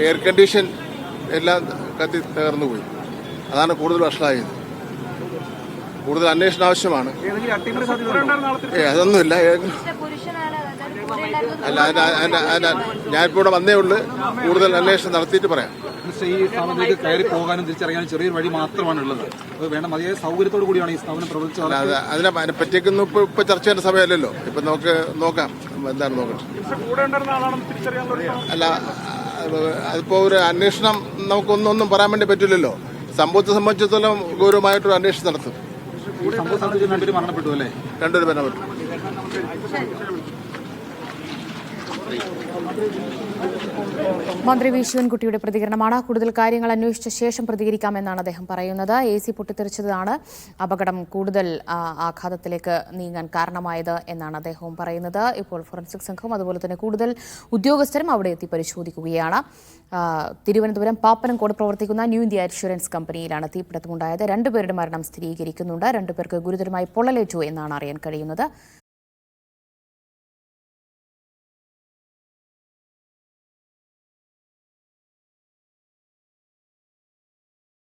Air condition എല്ലാം കത്തി തകർന്നു പോയി. അതാണ് കൂടുതൽ വഷളായത്. കൂടുതൽ അന്വേഷണം ആവശ്യമാണ്. അതൊന്നുമില്ല. അല്ല, ഞാനിപ്പോൾ ഇവിടെ വന്നേ ഉള്ളൂ. കൂടുതൽ അന്വേഷണം നടത്തിയിട്ട് പറയാം. ഈ സ്ഥാപനത്തിലേക്ക് കയറി പോകാനും തിരിച്ചറിയാനും ചെറിയൊരു വഴി മാത്രമാണ് ഉള്ളത്. അത് വേണ്ട മതിയായ സൗകര്യത്തോടു കൂടിയാണ് ഈ സ്ഥാപനം പ്രവർത്തിച്ചത്. അതിനെ പറ്റിയൊന്നും ഇപ്പൊ ചർച്ച ചെയ്യേണ്ട സമയമല്ലല്ലോ. ഇപ്പൊ നമുക്ക് നോക്കാം എന്താണ് നോക്കട്ടെ. അല്ല, അതിപ്പോ ഒരു അന്വേഷണം നമുക്കൊന്നും പറയാൻ വേണ്ടി പറ്റില്ലല്ലോ. സംഭവത്തെ സംബന്ധിച്ചിടത്തോളം ഗൗരവമായിട്ടൊരു അന്വേഷണം നടത്തും. രണ്ടുപേരും മരണപ്പെട്ടു അല്ലേ? രണ്ടുപേരും മരണപ്പെട്ടു. മന്ത്രി വി ശിവൻകുട്ടിയുടെ പ്രതികരണമാണ്. കൂടുതൽ കാര്യങ്ങൾ അന്വേഷിച്ച ശേഷം പ്രതികരിക്കാമെന്നാണ് അദ്ദേഹം പറയുന്നത്. AC പൊട്ടിത്തെറിച്ചതാണ് അപകടം കൂടുതൽ ആഘാതത്തിലേക്ക് നീങ്ങാൻ കാരണമായത് എന്നാണ് അദ്ദേഹവും പറയുന്നത്. ഇപ്പോൾ ഫോറൻസിക് സംഘവും അതുപോലെ തന്നെ കൂടുതൽ ഉദ്യോഗസ്ഥരും അവിടെ എത്തി പരിശോധിക്കുകയാണ്. തിരുവനന്തപുരം പാപ്പനംകോട് പ്രവർത്തിക്കുന്ന ന്യൂ ഇന്ത്യ ഇൻഷുറൻസ് കമ്പനിയിലാണ് തീപിടുത്തമുണ്ടായത്. 2 പേരുടെ മരണം സ്ഥിരീകരിക്കുന്നുണ്ട്. 2 പേർക്ക് ഗുരുതരമായി പൊള്ളലേറ്റു എന്നാണ് അറിയാൻ കഴിയുന്നത്.